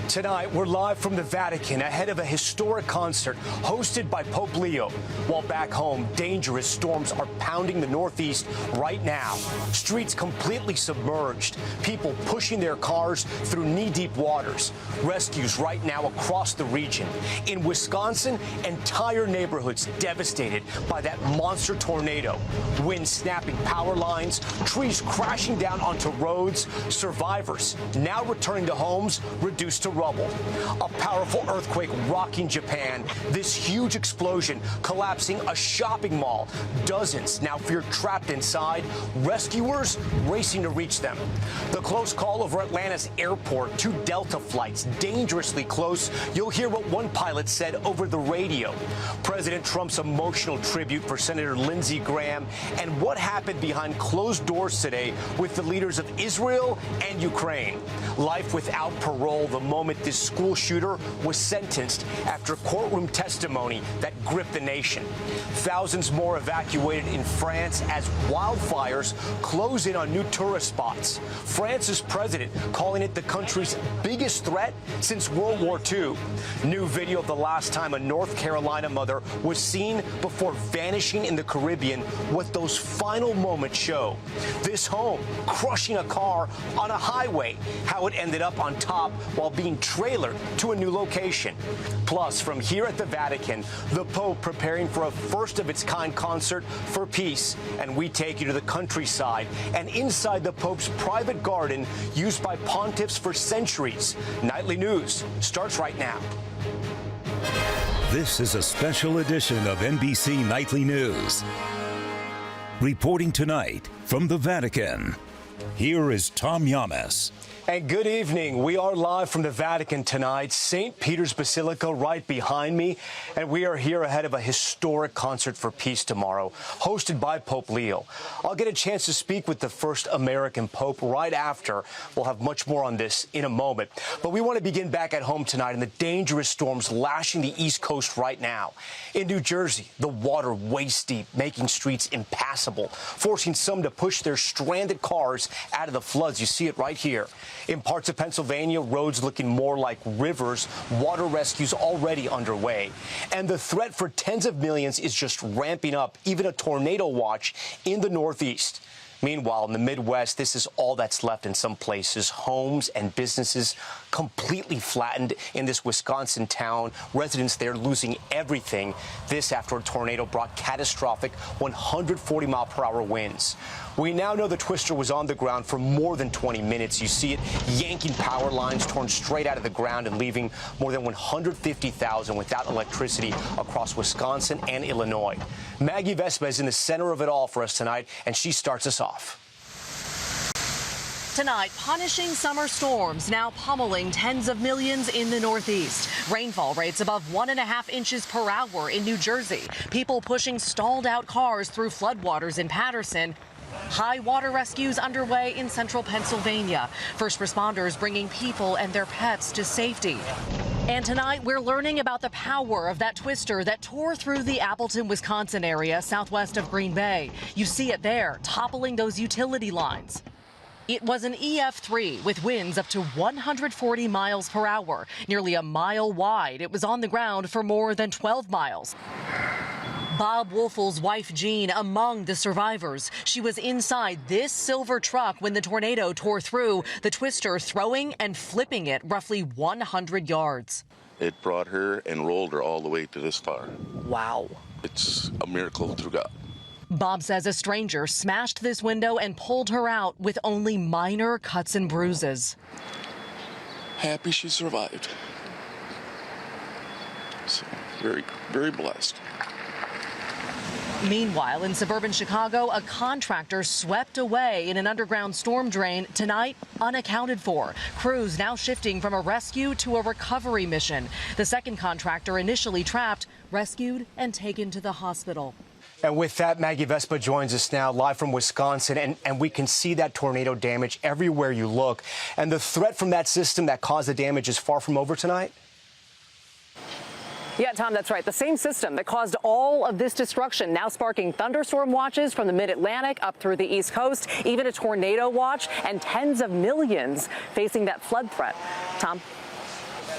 Tonight, we're live from the Vatican ahead of a historic concert hosted by Pope Leo. While back home, dangerous storms are pounding the Northeast right now. Streets completely submerged, people pushing their cars through knee-deep waters. Rescues right now across the region. In Wisconsin, entire neighborhoods devastated by that monster tornado. Wind snapping power lines, trees crashing down onto roads. Survivors now returning to homes reduced to rubble. A powerful earthquake rocking Japan. This huge explosion collapsing a shopping mall. Dozens now feared trapped inside. Rescuers racing to reach them. The close call over Atlanta's airport. 2 Delta flights dangerously close. You'll hear what one pilot said over the radio. President Trump's emotional tribute for Senator Lindsey Graham, and what happened behind closed doors today with the leaders of Israel and Ukraine. Life without parole the moment this school shooter was sentenced after courtroom testimony that gripped the nation. Thousands more evacuated in France as wildfires close in on new tourist spots. France's president calling it the country's biggest threat since World War II. New video of the last time a North Carolina mother was seen before vanishing in the Caribbean, what those final moments show. This home crushing a car on a highway, how it ended up on top while being trailered to a new location. Plus, from here at the Vatican, the Pope preparing for a first-of-its-kind concert for peace. And we take you to the countryside and inside the Pope's private garden used by pontiffs for centuries. Nightly News starts right now. This is a special edition of NBC Nightly News. Reporting tonight from the Vatican, here is Tom Llamas. And good evening. We are live from the Vatican tonight, St. Peter's Basilica right behind me, and we are here ahead of a historic concert for peace tomorrow, hosted by Pope Leo. I'll get a chance to speak with the first American Pope right after. We'll have much more on this in a moment. But we want to begin back at home tonight in the dangerous storms lashing the East Coast right now. In New Jersey, the water waist deep, making streets impassable, forcing some to push their stranded cars out of the floods. You see it right here. In parts of Pennsylvania, roads looking more like rivers, water rescues already underway. And the threat for tens of millions is just ramping up, even a tornado watch in the Northeast. Meanwhile, in the Midwest, this is all that's left in some places. Homes and businesses completely flattened in this Wisconsin town. Residents there losing everything. This after a tornado brought catastrophic 140-mile-per-hour winds. We now know the twister was on the ground for more than 20 minutes. You see it yanking power lines torn straight out of the ground and leaving more than 150,000 without electricity across Wisconsin and Illinois. Maggie Vespa is in the center of it all for us tonight, and she starts us off. Tonight, punishing summer storms now pummeling tens of millions in the Northeast. Rainfall rates above 1.5 inches per hour in New Jersey. People pushing stalled out cars through floodwaters in Patterson. High water rescues underway in central Pennsylvania. First responders bringing people and their pets to safety. And tonight, we're learning about the power of that twister that tore through the Appleton, Wisconsin area southwest of Green Bay. You see it there, toppling those utility lines. It was an EF3 with winds up to 140 miles per hour, nearly a mile wide. It was on the ground for more than 12 miles. Bob Wolfel's wife, Jean, among the survivors. She was inside this silver truck when the tornado tore through, the twister throwing and flipping it roughly 100 yards. It brought her and rolled her all the way to this far. Wow. It's a miracle through God. Bob says a stranger smashed this window and pulled her out with only minor cuts and bruises. Happy she survived. So very, very blessed. Meanwhile, in suburban Chicago, a contractor swept away in an underground storm drain tonight, unaccounted for. Crews now shifting from a rescue to a recovery mission. The second contractor initially trapped, rescued and taken to the hospital. And with that, Maggie Vespa joins us now live from Wisconsin, and we can see that tornado damage everywhere you look. And the threat from that system that caused the damage is far from over tonight? Yeah, Tom, that's right. The same system that caused all of this destruction now sparking thunderstorm watches from the mid-Atlantic up through the East Coast, even a tornado watch, and tens of millions facing that flood threat. Tom?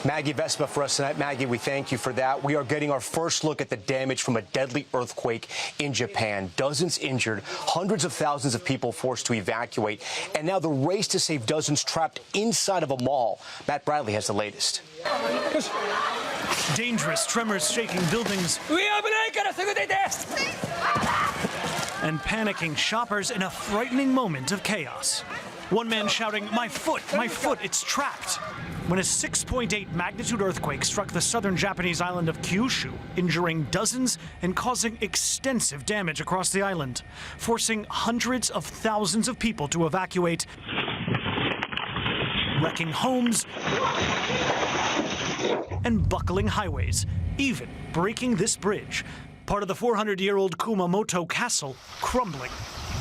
Maggie Vespa for us tonight. Maggie, we thank you for that. We are getting our first look at the damage from a deadly earthquake in Japan. Dozens injured, hundreds of thousands of people forced to evacuate, and now the race to save dozens trapped inside of a mall. Matt Bradley has the latest. Dangerous tremors shaking buildings and panicking shoppers in a frightening moment of chaos. One man shouting, my foot, it's trapped," when a 6.8 magnitude earthquake struck the southern Japanese island of Kyushu, injuring dozens and causing extensive damage across the island, forcing hundreds of thousands of people to evacuate, wrecking homes and buckling highways, even breaking this bridge, part of the 400-year-old Kumamoto castle, crumbling.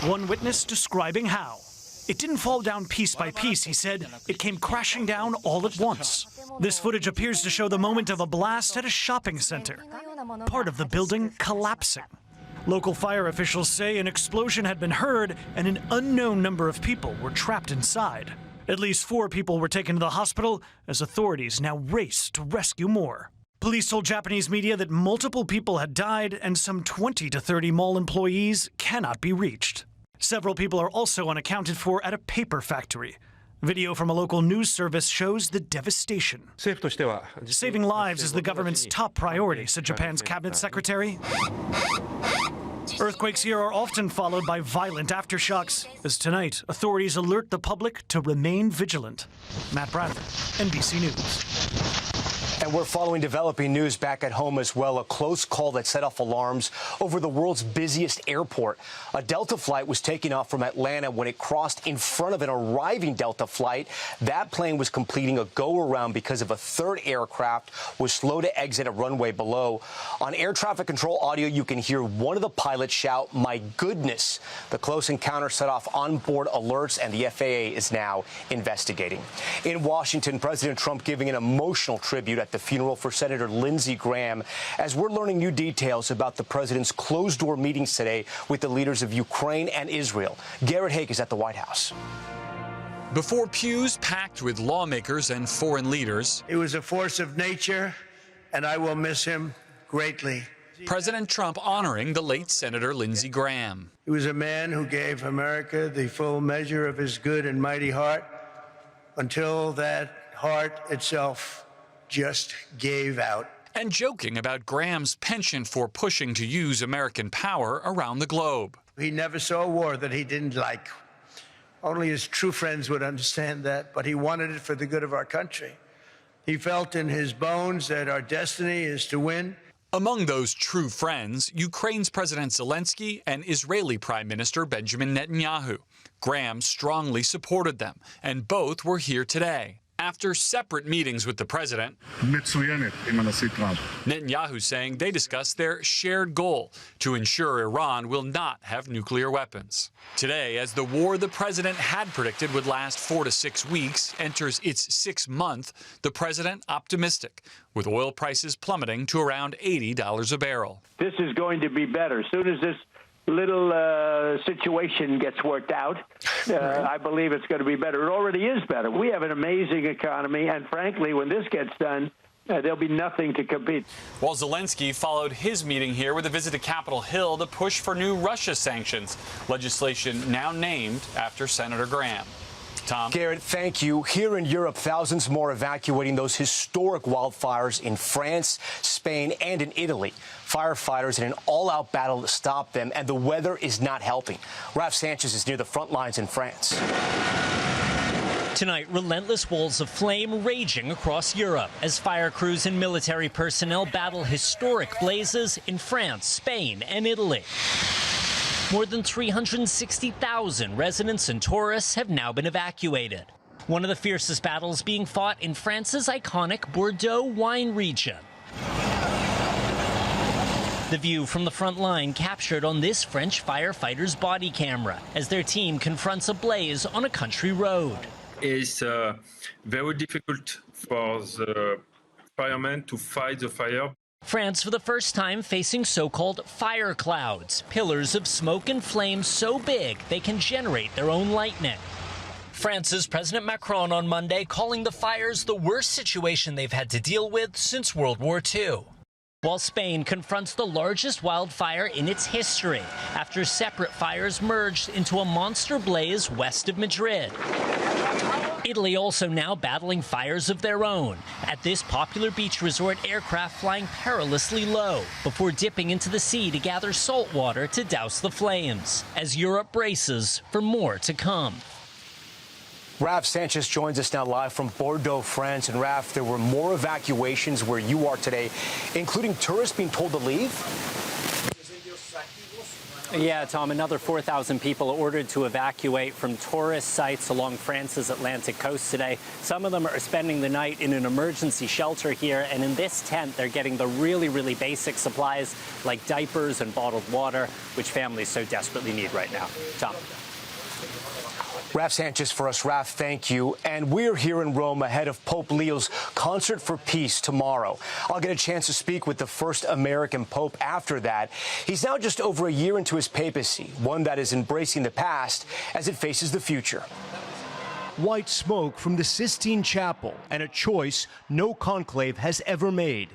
One witness describing how. "It didn't fall down piece by piece," he said. "It came crashing down all at once." This footage appears to show the moment of a blast at a shopping center, part of the building collapsing. Local fire officials say an explosion had been heard and an unknown number of people were trapped inside. At least 4 people were taken to the hospital as authorities now race to rescue more. Police told Japanese media that multiple people had died and some 20 to 30 mall employees cannot be reached. Several people are also unaccounted for at a paper factory. Video from a local news service shows the devastation. "Saving lives is the government's top priority," said Japan's cabinet secretary. Earthquakes here are often followed by violent aftershocks. As tonight, authorities alert the public to remain vigilant. Matt Bradley, NBC News. And we're following developing news back at home as well. A close call that set off alarms over the world's busiest airport. A Delta flight was taking off from Atlanta when it crossed in front of an arriving Delta flight. That plane was completing a go-around because of a third aircraft was slow to exit a runway below. On air traffic control audio, you can hear one of the pilots shout, "My goodness." The close encounter set off onboard alerts, and the FAA is now investigating. In Washington, President Trump giving an emotional tribute at the funeral for Senator Lindsey Graham, as we're learning new details about the president's closed-door meetings today with the leaders of Ukraine and Israel. Garrett Haake is at the White House. Before pews packed with lawmakers and foreign leaders, he was a force of nature, and I will miss him greatly. President Trump honoring the late Senator Lindsey Graham. He was a man who gave America the full measure of his good and mighty heart until that heart itself just gave out. And joking about Graham's penchant for pushing to use American power around the globe. He never saw a war that he didn't like. Only his true friends would understand that, but he wanted it for the good of our country. He felt in his bones that our destiny is to win. Among those true friends, Ukraine's President Zelensky and Israeli Prime Minister Benjamin Netanyahu. Graham strongly supported them, and both were here today. After separate meetings with the president, Netanyahu saying they discussed their shared goal to ensure Iran will not have nuclear weapons. Today, as the war the president had predicted would last 4 to 6 weeks enters its 6th month, the president optimistic, with oil prices plummeting to around $80 a barrel. This is going to be better. As soon as this little situation gets worked out, I believe it's going to be better. It already is better. We have an amazing economy, and frankly, when this gets done, there'll be nothing to compete. While Zelensky followed his meeting here with a visit to Capitol Hill to push for new Russia sanctions, legislation now named after Senator Graham. Tom? Garrett, thank you. Here in Europe, thousands more evacuating those historic wildfires in France, Spain, and in Italy. Firefighters in an all-out battle to stop them, and the weather is not helping. Raf Sanchez is near the front lines in France. Tonight, relentless walls of flame raging across Europe as fire crews and military personnel battle historic blazes in France, Spain, and Italy. More than 360,000 residents and tourists have now been evacuated. One of the fiercest battles being fought in France's iconic Bordeaux wine region. The view from the front line captured on this French firefighter's body camera as their team confronts a blaze on a country road. It's very difficult for the firemen to fight the fire. France for the first time facing so-called fire clouds, pillars of smoke and flame so big they can generate their own lightning. France's President Macron on Monday calling the fires the worst situation they've had to deal with since World War II. While Spain confronts the largest wildfire in its history after separate fires merged into a monster blaze west of Madrid. Italy also now battling fires of their own. At this popular beach resort, aircraft flying perilously low before dipping into the sea to gather salt water to douse the flames, as Europe braces for more to come. Raph Sanchez joins us now live from Bordeaux, France. And Raph, there were more evacuations where you are today, including tourists being told to leave? Yeah, Tom, another 4,000 people ordered to evacuate from tourist sites along France's Atlantic coast today. Some of them are spending the night in an emergency shelter here, and in this tent, they're getting the really basic supplies like diapers and bottled water, which families so desperately need right now. Tom. Raph Sanchez for us. Raph, thank you. And we're here in Rome ahead of Pope Leo's Concert for Peace tomorrow. I'll get a chance to speak with the first American pope after that. He's now just over a year into his papacy, one that is embracing the past as it faces the future. White smoke from the Sistine Chapel, and a choice no conclave has ever made.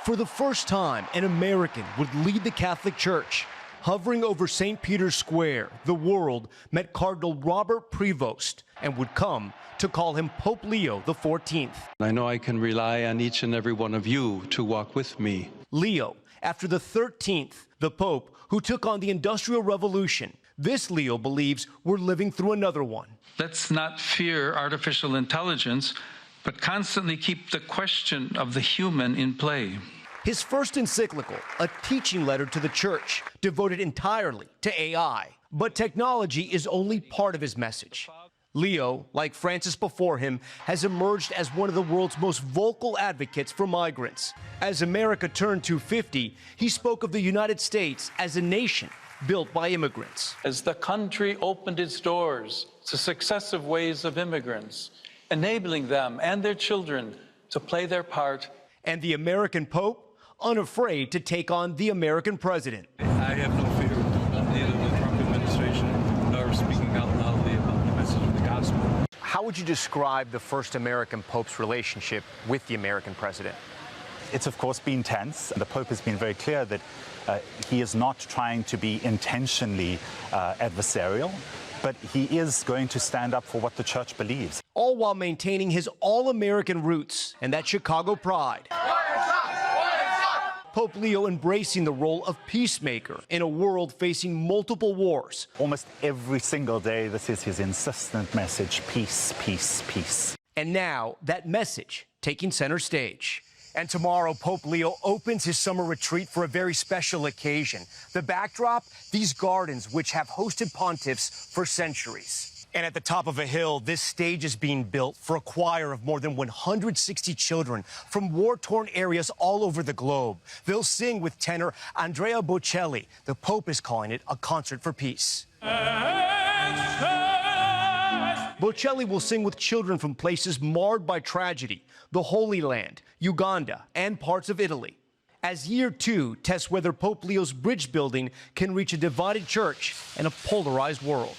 For the first time, an American would lead the Catholic Church. Hovering over St. Peter's Square, the world met Cardinal Robert Prevost and would come to call him Pope Leo XIV. I know I can rely on each and every one of you to walk with me. Leo, after the 13th, the Pope who took on the Industrial Revolution. This Leo believes we're living through another one. Let's not fear artificial intelligence, but constantly keep the question of the human in play. His first encyclical, a teaching letter to the church, devoted entirely to AI. But technology is only part of his message. Leo, like Francis before him, has emerged as one of the world's most vocal advocates for migrants. As America turned 250, he spoke of the United States as a nation built by immigrants. As the country opened its doors to successive waves of immigrants, enabling them and their children to play their part. And the American Pope, unafraid to take on the American president. I have no fear of neither the Trump administration nor speaking out loudly about the message of the gospel. How would you describe the first American Pope's relationship with the American president? It's of course been tense. The Pope has been very clear that he is not trying to be intentionally adversarial, but he is going to stand up for what the church believes. All while maintaining his all-American roots and that Chicago pride. Pope Leo embracing the role of peacemaker in a world facing multiple wars. Almost every single day, this is his insistent message: peace, peace, peace. And now, that message taking center stage. And tomorrow, Pope Leo opens his summer retreat for a very special occasion. The backdrop, these gardens, which have hosted pontiffs for centuries. And at the top of a hill, this stage is being built for a choir of more than 160 children from war-torn areas all over the globe. They'll sing with tenor Andrea Bocelli. The Pope is calling it a concert for peace. Bocelli will sing with children from places marred by tragedy, the Holy Land, Uganda, and parts of Italy. As year 2 tests whether Pope Leo's bridge building can reach a divided church and a polarized world.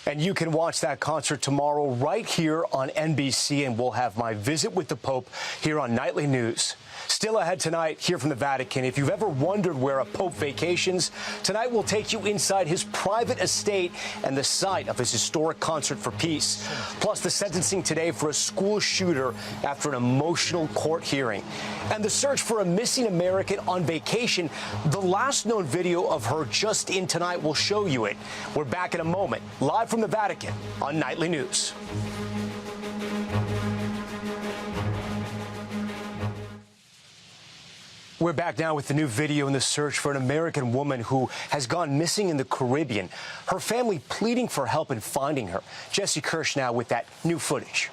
And you can watch that concert tomorrow right here on NBC, and we'll have my visit with the Pope here on Nightly News. Still ahead tonight here from the Vatican. If you've ever wondered where a Pope vacations, tonight we'll take you inside his private estate and the site of his historic concert for peace. Plus the sentencing today for a school shooter after an emotional court hearing. And the search for a missing American on vacation. The last known video of her just in tonight will show you it. We're back in a moment, live from the Vatican on Nightly News. We're back now with the new video in the search for an American woman who has gone missing in the Caribbean. Her family pleading for help in finding her. Jesse Kirsch now with that new footage.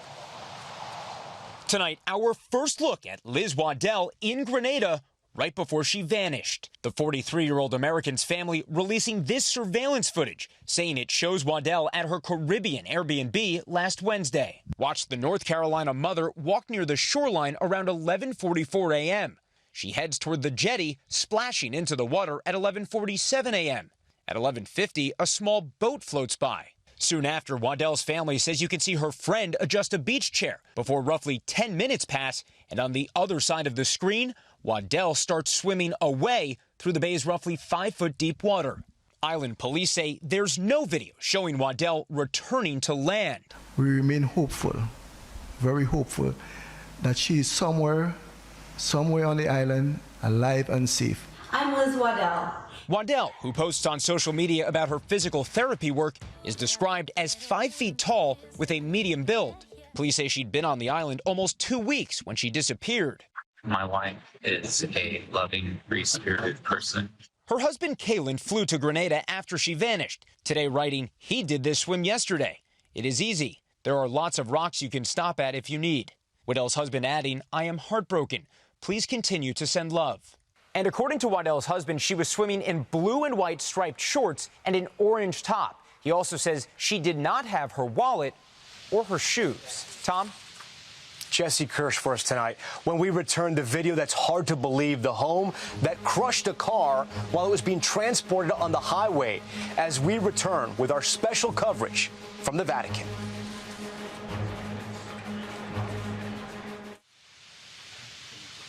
Tonight, our first look at Liz Waddell in Grenada right before she vanished. The 43-year-old American's family releasing this surveillance footage, saying it shows Waddell at her Caribbean Airbnb last Wednesday. Watch the North Carolina mother walk near the shoreline around 11:44 a.m. She heads toward the jetty, splashing into the water at 11:47 a.m. At 11:50, a small boat floats by. Soon after, Waddell's family says you can see her friend adjust a beach chair before roughly 10 minutes pass, and on the other side of the screen, Waddell starts swimming away through the bay's roughly 5-foot deep water. Island police say there's no video showing Waddell returning to land. We remain hopeful, very hopeful, that she is somewhere on the island, alive and safe. I'm Liz Waddell. Waddell, who posts on social media about her physical therapy work, is described as 5 feet tall with a medium build. Police say she'd been on the island almost 2 weeks when she disappeared. My wife is a loving, free-spirited person. Her husband, Kalen, flew to Grenada after she vanished, today writing, he did this swim yesterday. It is easy. There are lots of rocks you can stop at if you need. Waddell's husband adding, I am heartbroken. Please continue to send love. And according to Waddell's husband, she was swimming in blue and white striped shorts and an orange top. He also says she did not have her wallet or her shoes. Tom? Jesse Kirsch for us tonight. When we return, the video that's hard to believe, the home that crushed a car while it was being transported on the highway, as we return with our special coverage from the Vatican.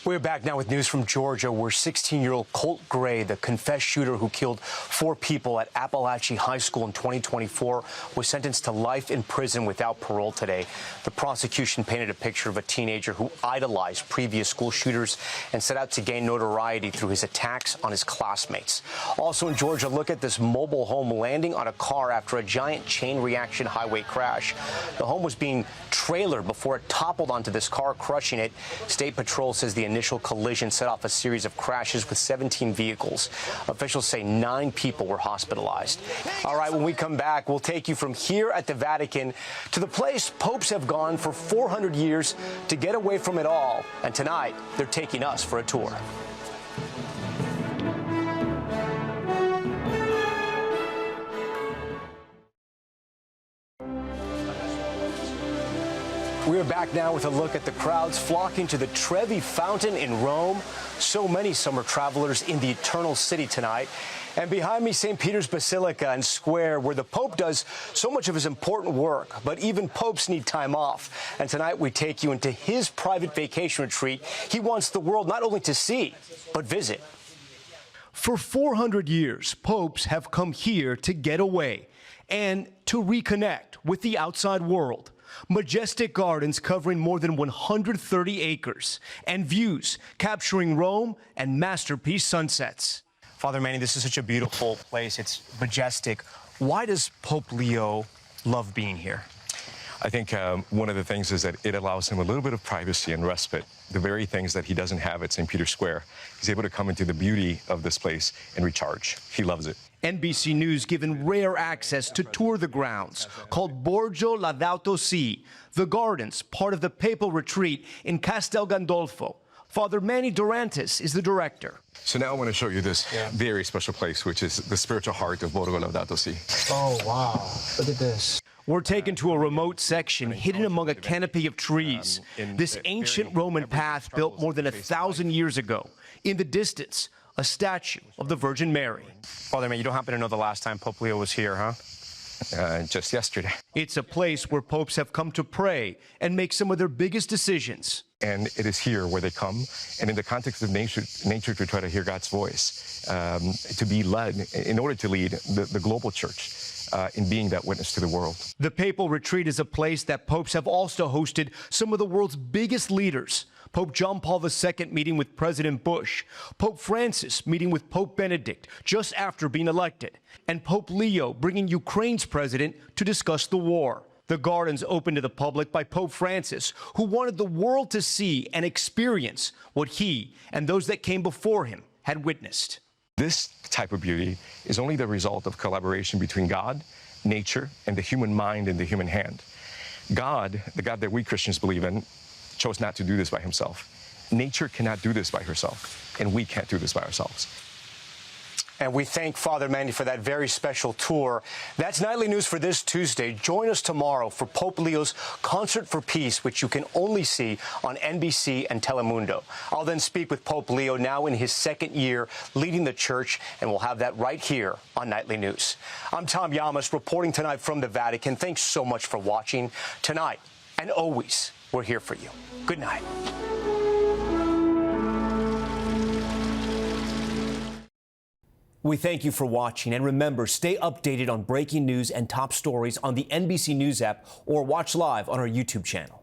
We're back now with news from Georgia, where 16-year-old Colt Gray, the confessed shooter who killed 4 people at Appalachia High School in 2024, was sentenced to life in prison without parole today. The prosecution painted a picture of a teenager who idolized previous school shooters and set out to gain notoriety through his attacks on his classmates. Also in Georgia, look at this mobile home landing on a car after a giant chain reaction highway crash. The home was being trailered before it toppled onto this car, crushing it. State Patrol says the initial collision set off a series of crashes with 17 vehicles. Officials say 9 people were hospitalized. All right, when we come back, we'll take you from here at the Vatican to the place popes have gone for 400 years to get away from it all. And tonight, they're taking us for a tour. We're back now with a look at the crowds flocking to the Trevi Fountain in Rome. So many summer travelers in the Eternal City tonight. And behind me, St. Peter's Basilica and Square, where the Pope does so much of his important work. But even popes need time off. And tonight we take you into his private vacation retreat. He wants the world not only to see, but visit. For 400 years, popes have come here to get away and to reconnect with the outside world. Majestic gardens covering more than 130 acres and views capturing Rome and masterpiece sunsets. Father Manny, this is such a beautiful place. It's majestic. Why does Pope Leo love being here? I think one of the things is that it allows him a little bit of privacy and respite, the very things that he doesn't have at St. Peter's Square. He's able to come into the beauty of this place and recharge. He loves it. NBC News given rare access to tour the grounds, called Borgo Laudato Si, the gardens, part of the papal retreat in Castel Gandolfo. Father Manny Durantis is the director. So now I want to show you this very special place, which is the spiritual heart of Borgo Laudato Si. Oh, wow. Look at this. We're taken to a remote section hidden among a canopy of trees. This ancient Roman path built more than 1,000 years ago. In the distance, a statue of the Virgin Mary. Father Manny, you don't happen to know the last time Pope Leo was here, huh? Just yesterday. It's a place where popes have come to pray and make some of their biggest decisions. And it is here where they come, and in the context of nature to try to hear God's voice, to be led, in order to lead the global church in being that witness to the world. The papal retreat is a place that popes have also hosted some of the world's biggest leaders. Pope John Paul II meeting with President Bush, Pope Francis meeting with Pope Benedict just after being elected, and Pope Leo bringing Ukraine's president to discuss the war. The gardens opened to the public by Pope Francis, who wanted the world to see and experience what he and those that came before him had witnessed. This type of beauty is only the result of collaboration between God, nature, and the human mind and the human hand. God, the God that we Christians believe in, chose not to do this by himself. Nature cannot do this by herself, and we can't do this by ourselves. And we thank Father Manny for that very special tour. That's Nightly News for this Tuesday. Join us tomorrow for Pope Leo's Concert for Peace, which you can only see on NBC and Telemundo. I'll then speak with Pope Leo, now in his second year leading the church, and we'll have that right here on Nightly News. I'm Tom Llamas, reporting tonight from the Vatican. Thanks so much for watching. Tonight and always, we're here for you. Good night. We thank you for watching, and remember, stay updated on breaking news and top stories on the NBC News app or watch live on our YouTube channel.